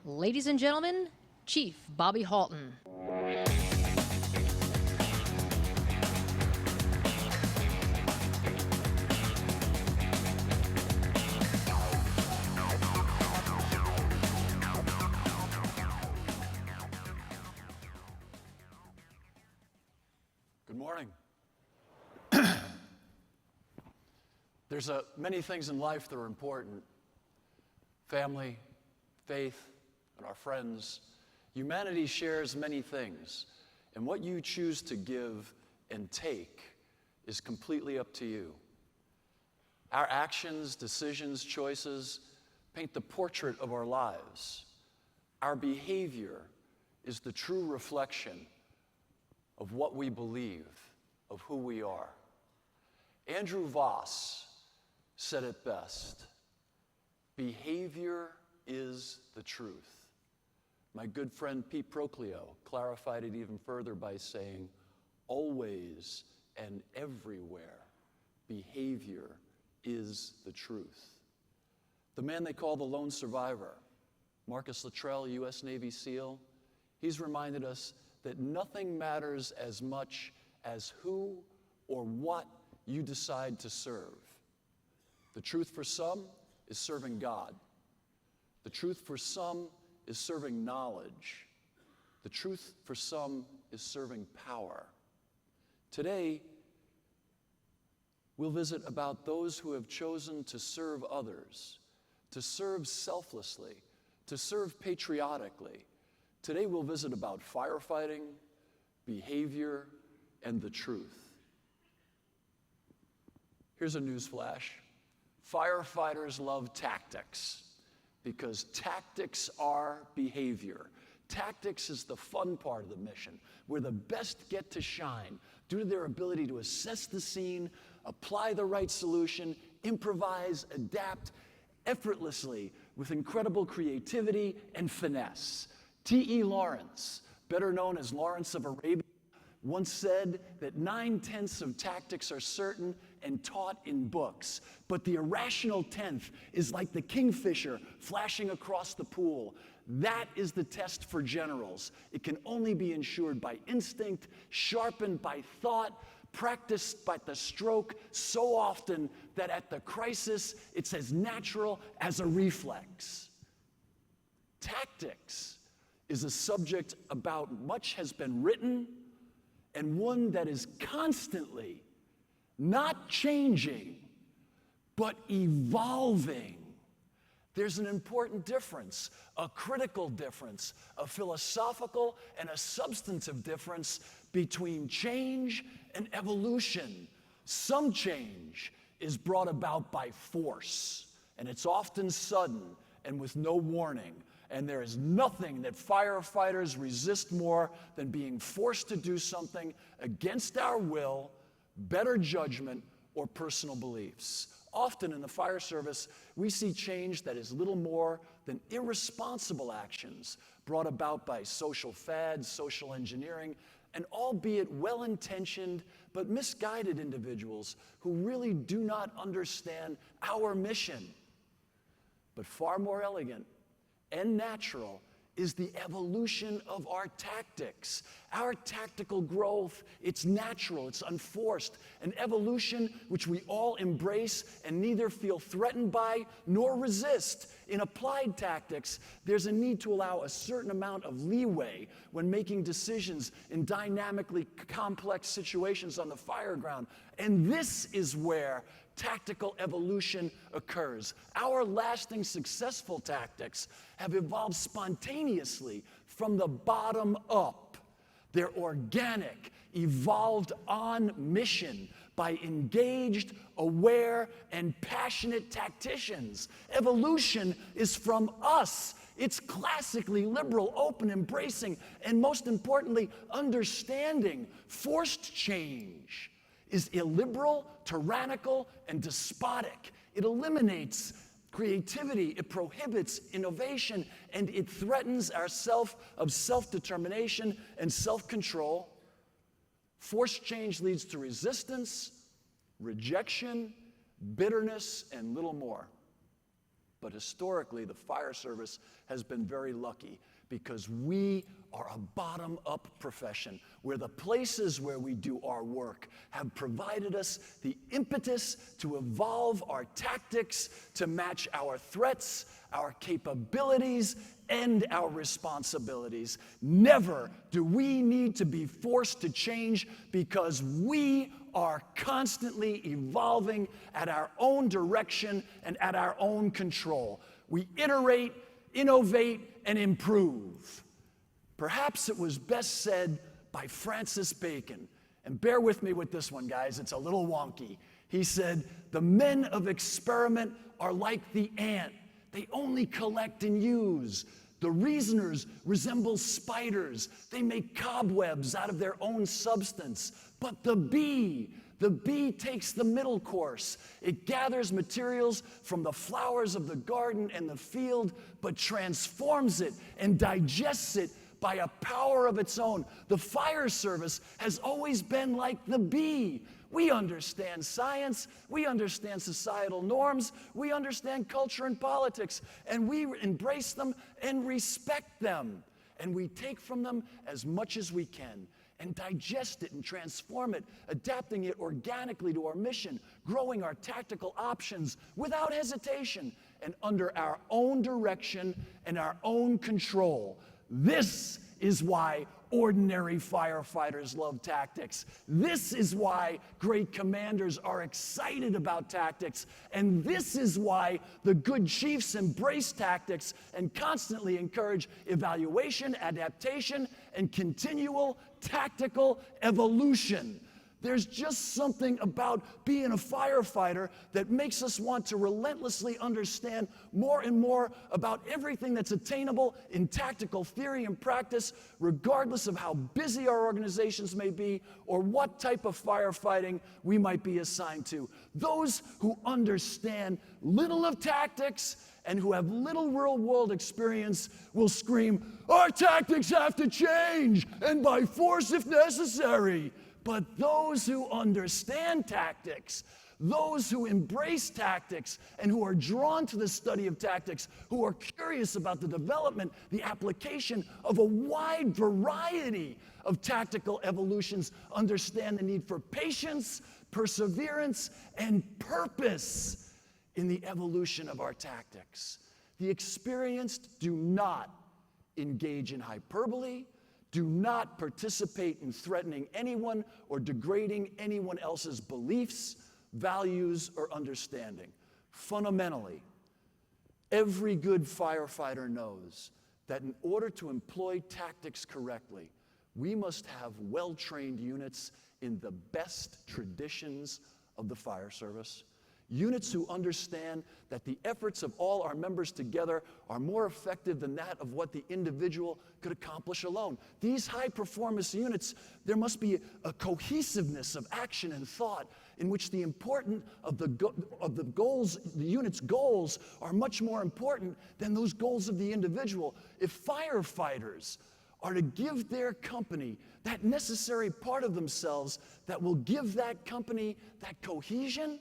Ladies and gentlemen, Chief Bobby Halton. Good morning. There's many things in life that are important. Family, faith, and our friends. Humanity shares many things, and what you choose to give and take is completely up to you. Our actions, decisions, choices paint the portrait of our lives. Our behavior is the true reflection of what we believe, of who we are. Andrew Voss said it best: behavior is the truth. My good friend Pete Proclio clarified it even further by saying, always and everywhere, behavior is the truth. The man they call the lone survivor, Marcus Luttrell, U.S. Navy SEAL, he's reminded us that nothing matters as much as who or what you decide to serve. The truth for some is serving God. The truth for some is serving knowledge. The truth for some is serving power. Today, we'll visit about those who have chosen to serve others, to serve selflessly, to serve patriotically. Today, we'll visit about firefighting, behavior, and the truth. Here's a news flash. Firefighters love tactics because tactics are behavior. Tactics is the fun part of the mission, where the best get to shine due to their ability to assess the scene, apply the right solution, improvise, adapt effortlessly with incredible creativity and finesse. T.E. Lawrence, better known as Lawrence of Arabia, once said that 9/10 of tactics are certain and taught in books, but the irrational 10th is like the kingfisher flashing across the pool. That is the test for generals. It can only be ensured by instinct, sharpened by thought, practiced by the stroke so often that at the crisis it's as natural as a reflex. Tactics is a subject about much has been written, and one that is constantly not changing, but evolving. There's an important difference, a critical difference, a philosophical and a substantive difference between change and evolution. Some change is brought about by force, and it's often sudden and with no warning. And there is nothing that firefighters resist more than being forced to do something against our will, better judgment, or personal beliefs. Often in the fire service, we see change that is little more than irresponsible actions brought about by social fads, social engineering, and albeit well-intentioned but misguided individuals who really do not understand our mission. But far more elegant and natural is the evolution of our tactics. Our tactical growth, it's natural, it's unforced, an evolution which we all embrace and neither feel threatened by nor resist. In applied tactics, there's a need to allow a certain amount of leeway when making decisions in dynamically complex situations on the fire ground. And this is where tactical evolution occurs. Our lasting successful tactics have evolved spontaneously from the bottom up. They're organic, evolved on mission by engaged, aware, and passionate tacticians. Evolution is from us. It's classically liberal, open, embracing, and most importantly, understanding. Forced change is illiberal, tyrannical, and despotic. It eliminates creativity, it prohibits innovation, and it threatens our self-determination and self-control. Forced change leads to resistance, rejection, bitterness, and little more. But historically, the fire service has been very lucky because we are a bottom-up profession where the places where we do our work have provided us the impetus to evolve our tactics to match our threats, our capabilities, and our responsibilities. Never do we need to be forced to change because we are constantly evolving at our own direction and at our own control. We iterate, innovate, and improve. Perhaps it was best said by Francis Bacon, and bear with me with this one, guys, it's a little wonky. He said, "The men of experiment are like the ant. They only collect and use. The reasoners resemble spiders. They make cobwebs out of their own substance. But the bee takes the middle course. It gathers materials from the flowers of the garden and the field, but transforms it and digests it by a power of its own." The fire service has always been like the bee. We understand science, we understand societal norms, we understand culture and politics, and we embrace them and respect them. And we take from them as much as we can and digest it and transform it, adapting it organically to our mission, growing our tactical options without hesitation and under our own direction and our own control. This is why ordinary firefighters love tactics. This is why great commanders are excited about tactics. And this is why the good chiefs embrace tactics and constantly encourage evaluation, adaptation, and continual tactical evolution. There's just something about being a firefighter that makes us want to relentlessly understand more and more about everything that's attainable in tactical theory and practice, regardless of how busy our organizations may be or what type of firefighting we might be assigned to. Those who understand little of tactics and who have little real-world experience will scream, "Our tactics have to change, and by force if necessary." But those who understand tactics, those who embrace tactics and who are drawn to the study of tactics, who are curious about the development, the application of a wide variety of tactical evolutions, understand the need for patience, perseverance, and purpose in the evolution of our tactics. The experienced do not engage in hyperbole, do not participate in threatening anyone or degrading anyone else's beliefs, values, or understanding. Fundamentally, every good firefighter knows that in order to employ tactics correctly, we must have well-trained units in the best traditions of the fire service. Units who understand that the efforts of all our members together are more effective than that of what the individual could accomplish alone. These high-performance units, there must be a cohesiveness of action and thought in which the importance of the goals, the unit's goals, are much more important than those goals of the individual. If firefighters are to give their company that necessary part of themselves that will give that company that cohesion,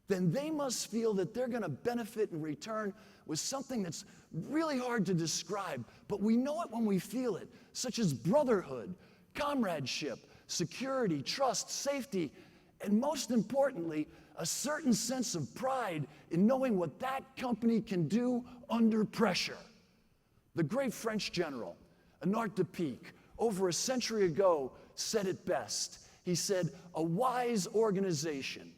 then they must feel that they're going to benefit in return with something that's really hard to describe, but we know it when we feel it, such as brotherhood, comradeship, security, trust, safety, and most importantly, a certain sense of pride in knowing what that company can do under pressure. The great French general, Anart de Pique, over a century ago, said it best. He said, "A wise organization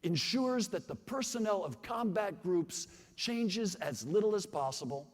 ensures that the personnel of combat groups changes as little as possible,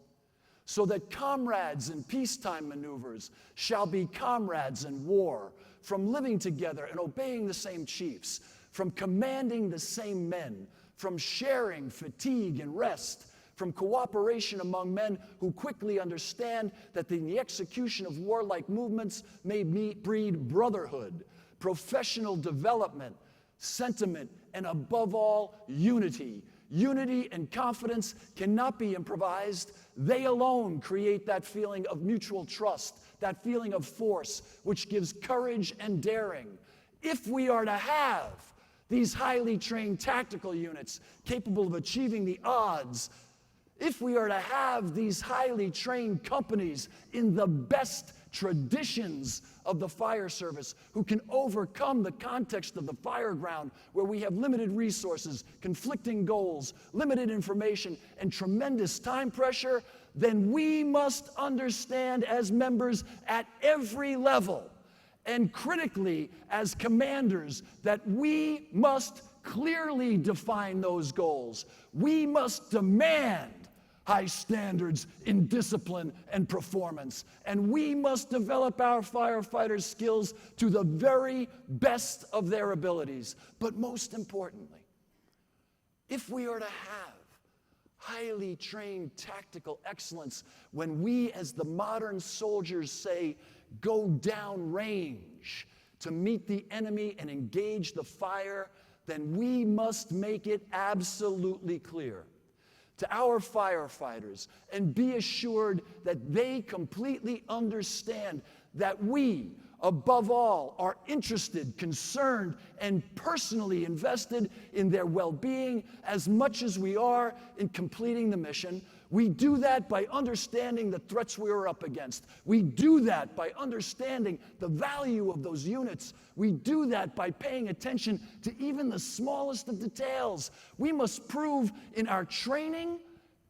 so that comrades in peacetime maneuvers shall be comrades in war, from living together and obeying the same chiefs, from commanding the same men, from sharing fatigue and rest, from cooperation among men who quickly understand that in the execution of warlike movements may breed brotherhood, professional development, sentiment, and above all, unity. Unity and confidence cannot be improvised. They alone create that feeling of mutual trust, that feeling of force, which gives courage and daring. If we are to have these highly trained tactical units capable of achieving the odds if we are to have these highly trained companies in the best traditions of the fire service, who can overcome the context of the fire ground, where we have limited resources, conflicting goals, limited information, and tremendous time pressure, then we must understand as members at every level, and critically as commanders, that we must clearly define those goals. We must demand high standards in discipline and performance. And we must develop our firefighters' skills to the very best of their abilities. But most importantly, if we are to have highly trained tactical excellence, when we as the modern soldiers say, go downrange to meet the enemy and engage the fire, then we must make it absolutely clear to our firefighters and be assured that they completely understand that we, above all, are interested, concerned, and personally invested in their well-being as much as we are in completing the mission. We do that by understanding the threats we are up against. We do that by understanding the value of those units. We do that by paying attention to even the smallest of details. We must prove in our training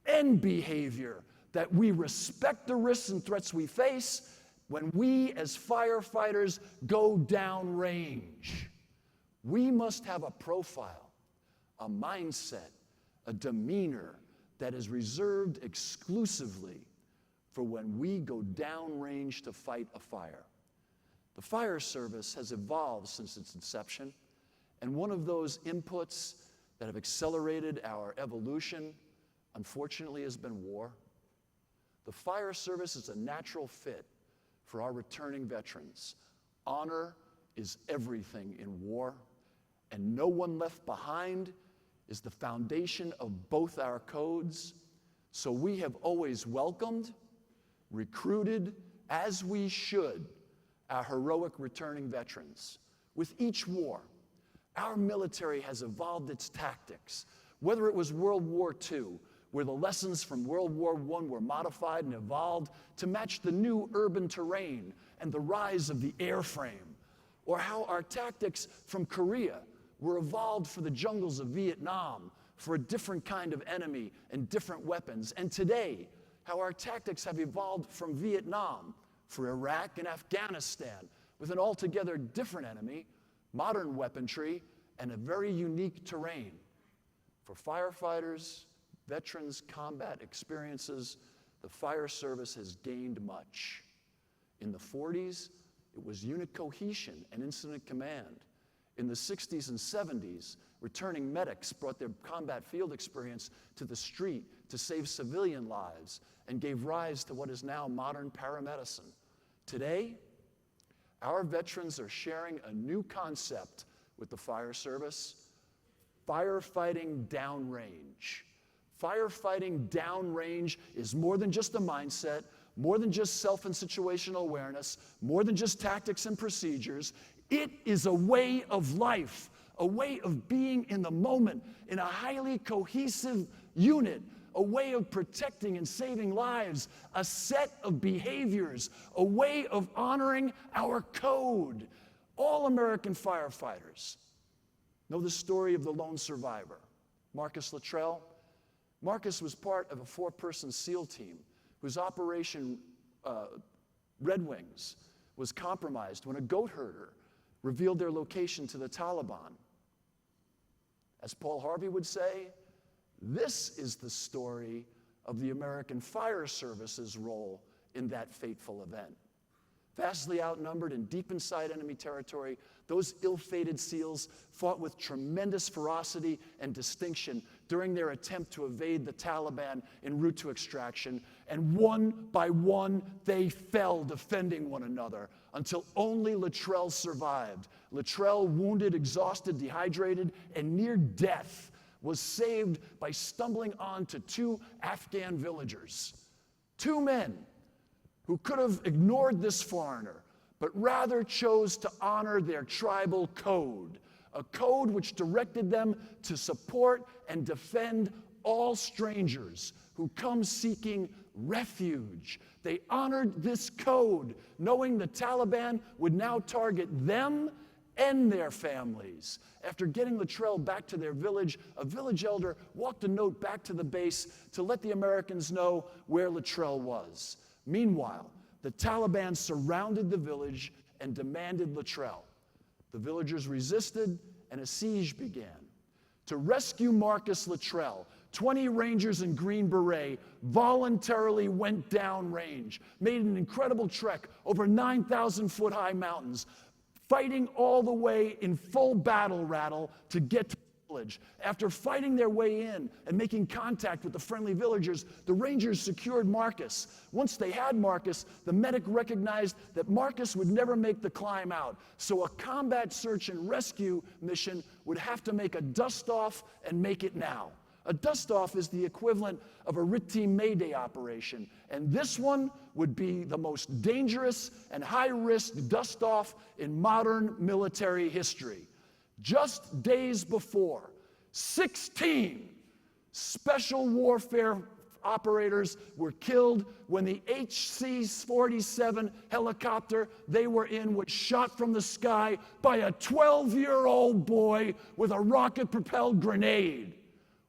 and behavior that we respect the risks and threats we face when we as firefighters go downrange. We must have a profile, a mindset, a demeanor that is reserved exclusively for when we go downrange to fight a fire. The fire service has evolved since its inception, and one of those inputs that have accelerated our evolution, unfortunately, has been war. The fire service is a natural fit for our returning veterans. Honor is everything in war, and no one left behind is the foundation of both our codes. So we have always welcomed, recruited, as we should, our heroic returning veterans. With each war, our military has evolved its tactics, whether it was World War II, where the lessons from World War I were modified and evolved to match the new urban terrain and the rise of the airframe, or how our tactics from Korea were evolved for the jungles of Vietnam, for a different kind of enemy and different weapons. And today, how our tactics have evolved from Vietnam for Iraq and Afghanistan, with an altogether different enemy, modern weaponry, and a very unique terrain. For firefighters, veterans, combat experiences, the fire service has gained much. In the 40s, it was unit cohesion and incident command. In the 60s and 70s, returning medics brought their combat field experience to the street to save civilian lives and gave rise to what is now modern paramedicine. Today, our veterans are sharing a new concept with the fire service: firefighting downrange. Firefighting downrange is more than just a mindset, more than just self and situational awareness, more than just tactics and procedures. It is a way of life, a way of being in the moment, in a highly cohesive unit, a way of protecting and saving lives, a set of behaviors, a way of honoring our code. All American firefighters know the story of the lone survivor, Marcus Luttrell. Marcus was part of a 4-person SEAL team whose Operation Red Wings was compromised when a goat herder revealed their location to the Taliban. As Paul Harvey would say, this is the story of the American Fire Service's role in that fateful event. Vastly outnumbered and deep inside enemy territory, those ill-fated SEALs fought with tremendous ferocity and distinction during their attempt to evade the Taliban en route to extraction, and one by one, they fell defending one another until only Luttrell survived. Luttrell, wounded, exhausted, dehydrated, and near death, was saved by stumbling onto 2 Afghan villagers, 2 men who could have ignored this foreigner, but rather chose to honor their tribal code, a code which directed them to support and defend all strangers who come seeking refuge. They honored this code, knowing the Taliban would now target them and their families. After getting Luttrell back to their village, a village elder walked a note back to the base to let the Americans know where Luttrell was. Meanwhile, the Taliban surrounded the village and demanded Luttrell. The villagers resisted, and a siege began. To rescue Marcus Luttrell, 20 Rangers in Green Beret voluntarily went downrange, made an incredible trek over 9,000-foot-high mountains, fighting all the way in full battle rattle to get to the village. After fighting their way in and making contact with the friendly villagers, the Rangers secured Marcus. Once they had Marcus, the medic recognized that Marcus would never make the climb out, so a combat search and rescue mission would have to make a dust-off and make it now. A dust-off is the equivalent of a RIT Team Mayday operation, and this one would be the most dangerous and high-risk dust-off in modern military history. Just days before, 16 special warfare operators were killed when the HC-47 helicopter they were in was shot from the sky by a 12-year-old boy with a rocket-propelled grenade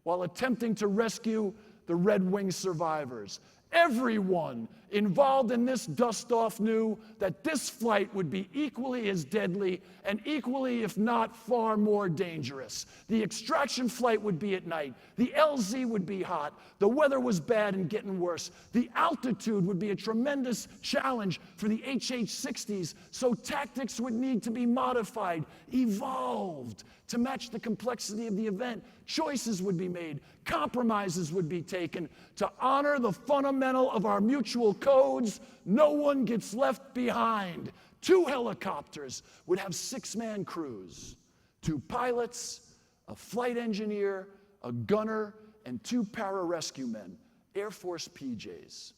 while attempting to rescue the Red Wing survivors. Everyone involved in this dust-off knew that this flight would be equally as deadly and equally, if not far more dangerous. The extraction flight would be at night. The LZ would be hot. The weather was bad and getting worse. The altitude would be a tremendous challenge for the HH-60s, so tactics would need to be modified, evolved to match the complexity of the event. Choices would be made. Compromises would be taken to honor the fundamental of our mutual codes. No one gets left behind. 2 helicopters would have 6-man crews, 2 pilots, a flight engineer, a gunner, and 2 pararescue men, Air Force PJs.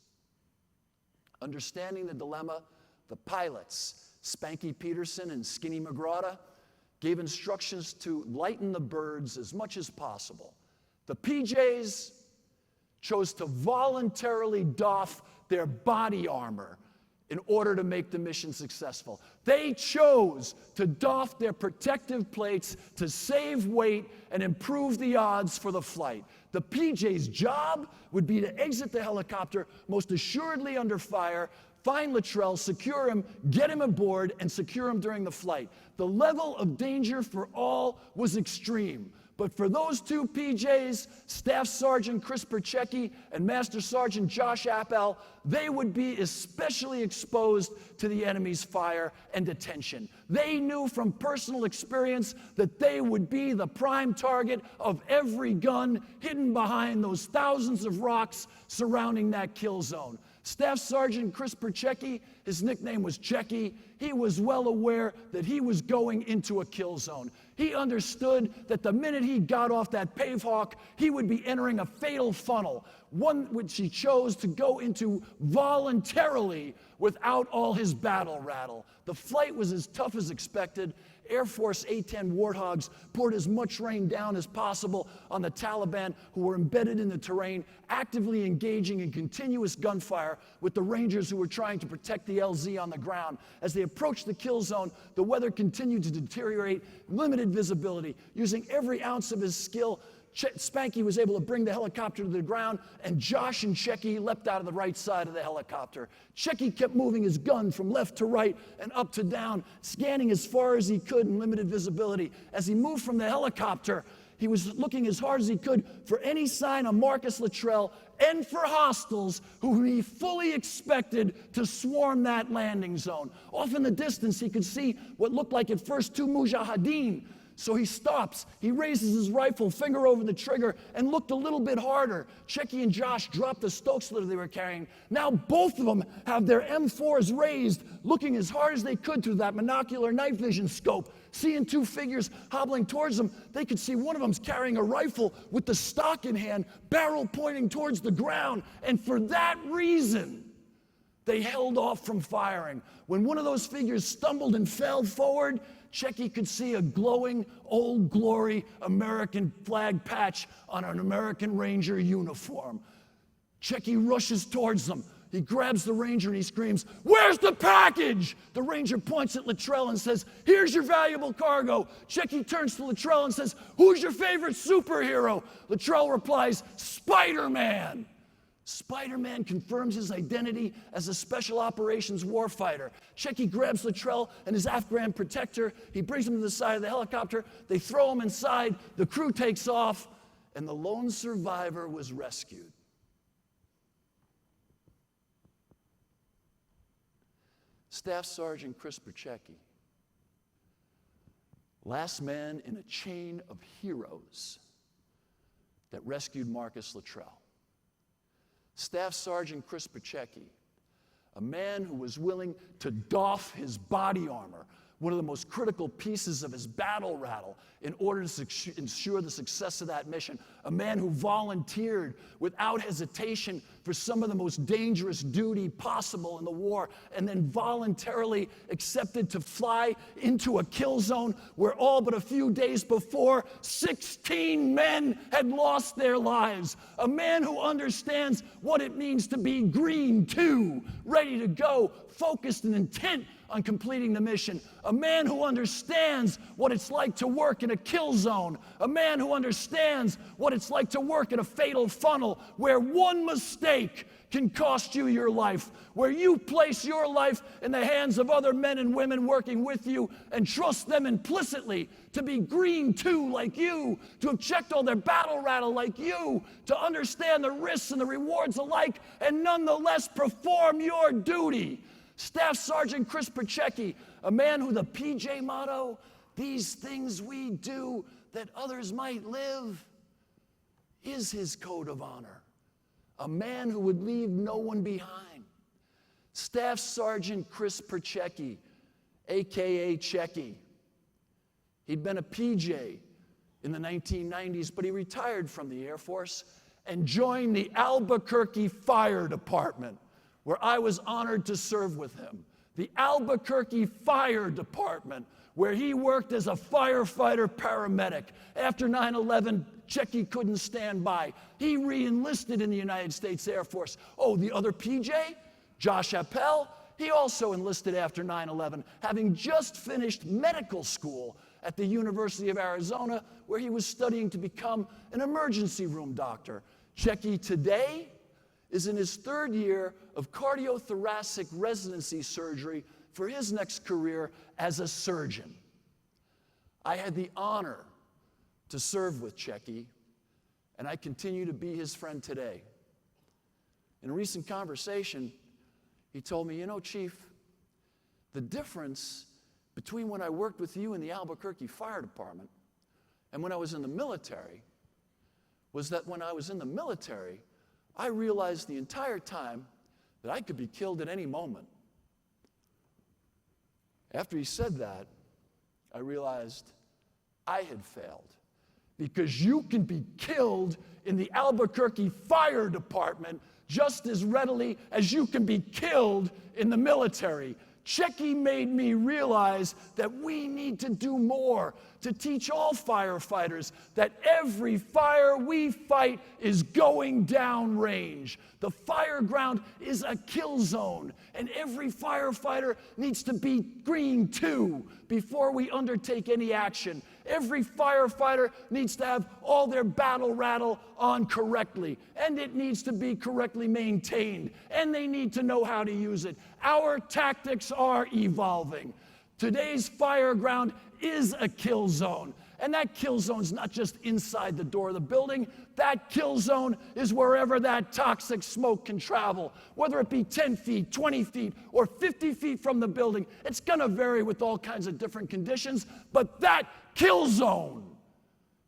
Understanding the dilemma, the pilots, Spanky Peterson and Skinny McGrawta, gave instructions to lighten the birds as much as possible. The PJs chose to voluntarily doff their body armor in order to make the mission successful. They chose to doff their protective plates to save weight and improve the odds for the flight. The PJ's job would be to exit the helicopter most assuredly under fire, find Luttrell, secure him, get him aboard, and secure him during the flight. The level of danger for all was extreme. But for those 2 PJs, Staff Sergeant Chris Perchecki and Master Sergeant Josh Appel, they would be especially exposed to the enemy's fire and attention. They knew from personal experience that they would be the prime target of every gun hidden behind those thousands of rocks surrounding that kill zone. Staff Sergeant Chris Perchecki, his nickname was Checky, he was well aware that he was going into a kill zone. He understood that the minute he got off that Pavehawk, he would be entering a fatal funnel, one which he chose to go into voluntarily without all his battle rattle. The flight was as tough as expected. Air Force A-10 Warthogs poured as much rain down as possible on the Taliban, who were embedded in the terrain, actively engaging in continuous gunfire with the Rangers who were trying to protect the LZ on the ground. As they approached the kill zone, the weather continued to deteriorate, limited visibility. Using every ounce of his skill, Spanky was able to bring the helicopter to the ground, and Josh and Checky leapt out of the right side of the helicopter. Checky kept moving his gun from left to right and up to down, scanning as far as he could in limited visibility. As he moved from the helicopter, he was looking as hard as he could for any sign of Marcus Luttrell and for hostiles who he fully expected to swarm that landing zone. Off in the distance, he could see what looked like at first 2 mujahideen. So he stops, he raises his rifle, finger over the trigger, and looked a little bit harder. Checky and Josh dropped the Stokes litter they were carrying. Now both of them have their M4s raised, looking as hard as they could through that monocular night vision scope. Seeing 2 figures hobbling towards them, they could see one of them's carrying a rifle with the stock in hand, barrel pointing towards the ground. And for that reason, They held off from firing. When one of those figures stumbled and fell forward, Checky could see a glowing Old Glory American flag patch on an American Ranger uniform. Checky rushes towards them. He grabs the Ranger and he screams, "Where's the package?" The Ranger points at Luttrell and says, "Here's your valuable cargo." Checky turns to Luttrell and says, "Who's your favorite superhero?" Luttrell replies, "Spider-Man." Spider-Man confirms his identity as a special operations warfighter. Checky grabs Luttrell and his Afghan protector. He brings him to the side of the helicopter. They throw him inside. The crew takes off, and the lone survivor was rescued. Staff Sergeant Chris Perchecki, last man in a chain of heroes that rescued Marcus Luttrell. Staff Sergeant Chris Perchecki, a man who was willing to doff his body armor, one of the most critical pieces of his battle rattle, in order to ensure the success of that mission. A man who volunteered without hesitation for some of the most dangerous duty possible in the war, and then voluntarily accepted to fly into a kill zone where all but a few days before, 16 men had lost their lives. A man who understands what it means to be green too, ready to go, focused and intent on completing the mission. A man who understands what it's like to work in a kill zone. A man who understands what it's like to work in a fatal funnel where one mistake can cost you your life, where you place your life in the hands of other men and women working with you and trust them implicitly to be green too like you, to have checked all their battle rattle like you, to understand the risks and the rewards alike, and nonetheless perform your duty. Staff Sergeant Chris Perchecki, a man who the PJ motto, "These things we do that others might live," is his code of honor. A man who would leave no one behind. Staff Sergeant Chris Perchecki, AKA Checky. He'd been a PJ in the 1990s, but he retired from the Air Force and joined the Albuquerque Fire Department, where I was honored to serve with him. The Albuquerque Fire Department, where he worked as a firefighter paramedic. After 9/11, Checky couldn't stand by. He re-enlisted in the United States Air Force. Oh, the other PJ, Josh Appel, he also enlisted after 9/11, having just finished medical school at the University of Arizona, where he was studying to become an emergency room doctor. Checky today is in his third year of cardiothoracic residency surgery for his next career as a surgeon. I had the honor to serve with Checky, and I continue to be his friend today. In a recent conversation, he told me, "You know, Chief, the difference between when I worked with you in the Albuquerque Fire Department and when I was in the military was that when I was in the military, I realized the entire time that I could be killed at any moment." After he said that, I realized I had failed, because you can be killed in the Albuquerque Fire Department just as readily as you can be killed in the military. Checky made me realize that we need to do more to teach all firefighters that every fire we fight is going downrange. The fire ground is a kill zone, and every firefighter needs to be green too before we undertake any action. Every firefighter needs to have all their battle rattle on correctly, and it needs to be correctly maintained, and they need to know how to use it. Our tactics are evolving. Today's fire ground is a kill zone, and that kill zone is not just inside the door of the building. That kill zone is wherever that toxic smoke can travel, whether it be 10 feet, 20 feet, or 50 feet from the building. It's going to vary with all kinds of different conditions, but that kill zone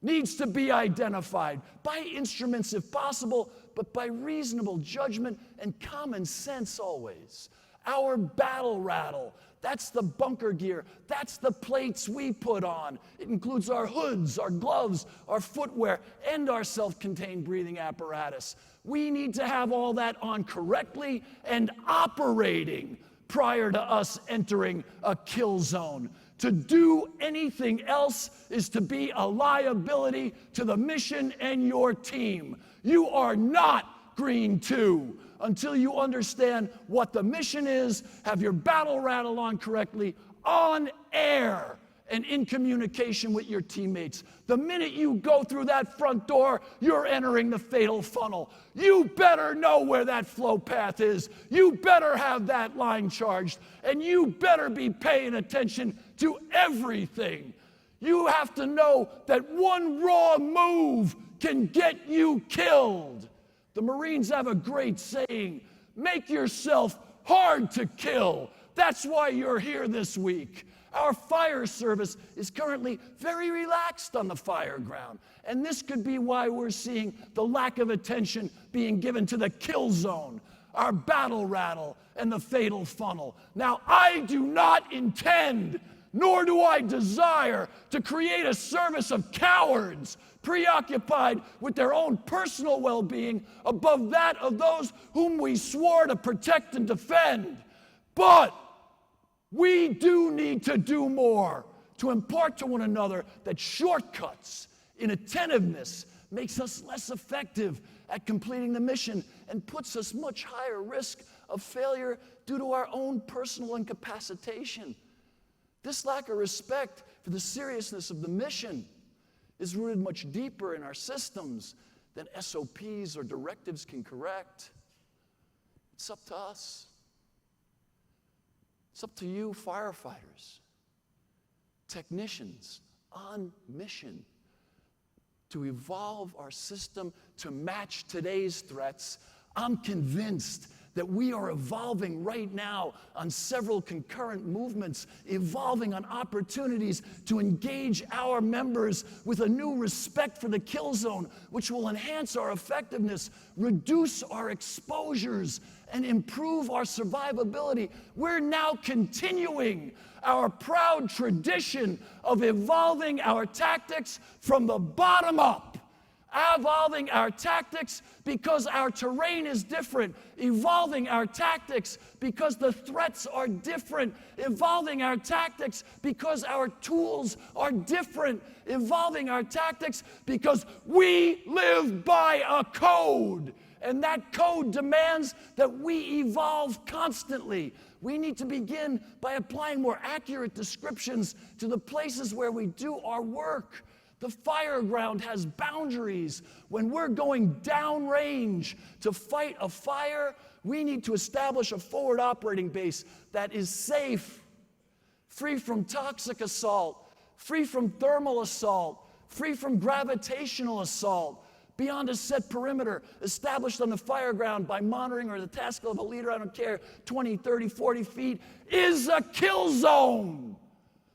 needs to be identified by instruments if possible, but by reasonable judgment and common sense always. our battle rattle. That's the bunker gear. That's the plates we put on. It includes our hoods, our gloves, our footwear, and our self-contained breathing apparatus. We need to have all that on correctly and operating prior to us entering a kill zone. To do anything else is to be a liability to the mission and your team. You are not Green 2 until you understand what the mission is, have your battle rattle on correctly, on air, and in communication with your teammates. The minute you go through that front door, you're entering the fatal funnel. You better know where that flow path is. You better have that line charged, and you better be paying attention to everything. You have to know that one wrong move can get you killed. The Marines have a great saying, make yourself hard to kill. That's why you're here this week. Our fire service is currently very relaxed on the fire ground, and this could be why we're seeing the lack of attention being given to the kill zone, our battle rattle, and the fatal funnel. Now, I do not intend, nor do I desire, to create a service of cowards preoccupied with their own personal well-being above that of those whom we swore to protect and defend. But we do need to do more to impart to one another that shortcuts, inattentiveness, makes us less effective at completing the mission and puts us much higher risk of failure due to our own personal incapacitation. This lack of respect for the seriousness of the mission is rooted much deeper in our systems than SOPs or directives can correct. It's up to us. It's up to you, firefighters, technicians on mission, to evolve our system to match today's threats. I'm convinced that we are evolving right now on several concurrent movements, evolving on opportunities to engage our members with a new respect for the kill zone, which will enhance our effectiveness, reduce our exposures, and improve our survivability. We're now continuing our proud tradition of evolving our tactics from the bottom up. Evolving our tactics because our terrain is different. Evolving our tactics because the threats are different. Evolving our tactics because our tools are different. Evolving our tactics because we live by a code. And that code demands that we evolve constantly. We need to begin by applying more accurate descriptions to the places where we do our work. The fire ground has boundaries. When we're going downrange to fight a fire, we need to establish a forward operating base that is safe, free from toxic assault, free from thermal assault, free from gravitational assault, beyond a set perimeter established on the fire ground by monitoring or the task of a leader, I don't care, 20, 30, 40 feet, is a kill zone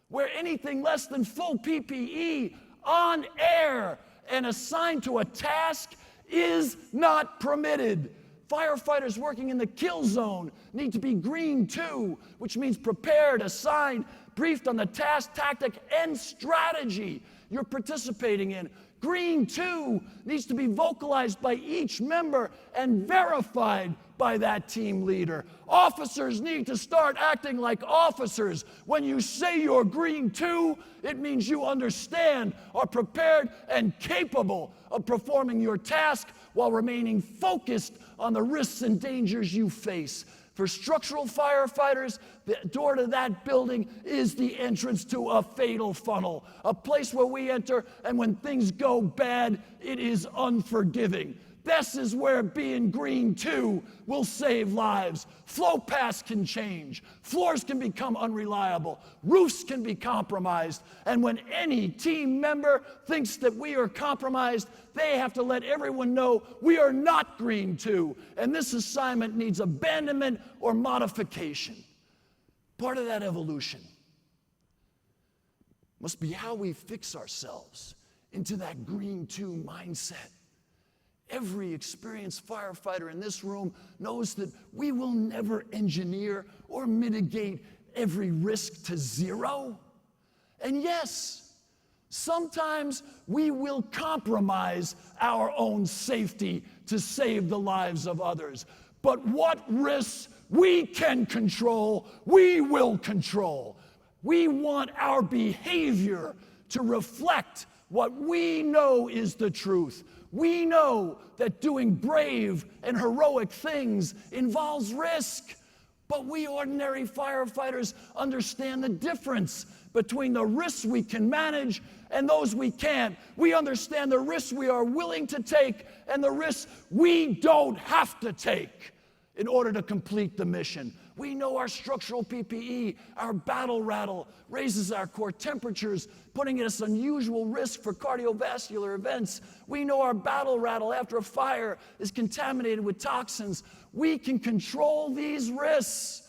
where anything less than full PPE on air and assigned to a task is not permitted. Firefighters working in the kill zone need to be Green 2, which means prepared, assigned, briefed on the task, tactic, and strategy you're participating in. Green 2 needs to be vocalized by each member and verified by that team leader. Officers need to start acting like officers. When you say you're Green 2, it means you understand, are prepared, and capable of performing your task while remaining focused on the risks and dangers you face. For structural firefighters, the door to that building is the entrance to a fatal funnel, a place where we enter, and when things go bad, it is unforgiving. This is where being Green 2 will save lives. Flow paths can change. Floors can become unreliable. Roofs can be compromised. And when any team member thinks that we are compromised, they have to let everyone know we are not Green 2. And this assignment needs abandonment or modification. Part of that evolution must be how we fix ourselves into that Green 2 mindset Every experienced firefighter in this room knows that we will never engineer or mitigate every risk to zero. And yes, sometimes we will compromise our own safety to save the lives of others. But what risks we can control, we will control. We want our behavior to reflect what we know is the truth. We know that doing brave and heroic things involves risk, but we ordinary firefighters understand the difference between the risks we can manage and those we can't. We understand the risks we are willing to take and the risks we don't have to take in order to complete the mission. We know our structural PPE, our battle rattle, raises our core temperatures, putting us at unusual risk for cardiovascular events. We know our battle rattle after a fire is contaminated with toxins. We can control these risks.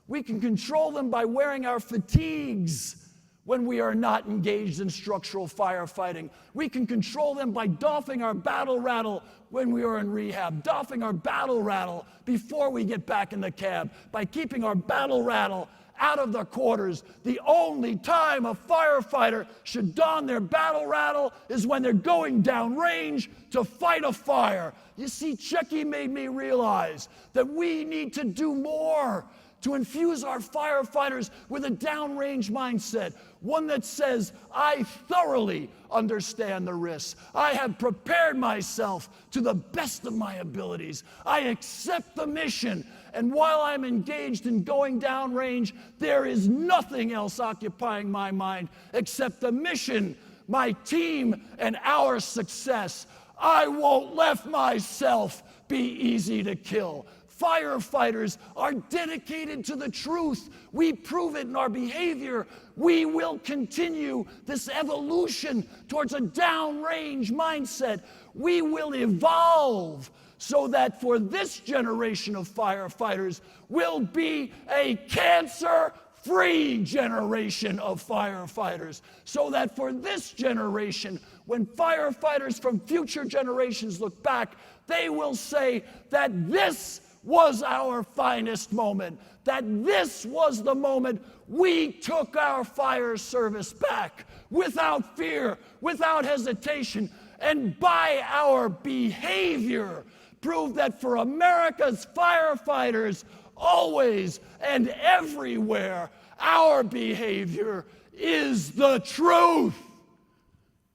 We can control them by wearing our fatigues when we are not engaged in structural firefighting. We can control them by doffing our battle rattle when we are in rehab, doffing our battle rattle before we get back in the cab, by keeping our battle rattle out of the quarters. The only time a firefighter should don their battle rattle is when they're going downrange to fight a fire. You see, Checky made me realize that we need to do more to infuse our firefighters with a downrange mindset, one that says, I thoroughly understand the risks. I have prepared myself to the best of my abilities. I accept the mission, and while I'm engaged in going downrange, there is nothing else occupying my mind except the mission, my team, and our success. I won't let myself be easy to kill. Firefighters are dedicated to the truth. We prove it in our behavior. We will continue this evolution towards a downrange mindset. We will evolve so that for this generation of firefighters will be a cancer-free generation of firefighters. So that for this generation, when firefighters from future generations look back, they will say that this was our finest moment, that this was the moment we took our fire service back without fear, without hesitation, and by our behavior proved that for America's firefighters, always and everywhere, our behavior is the truth.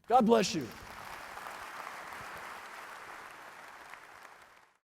God bless you.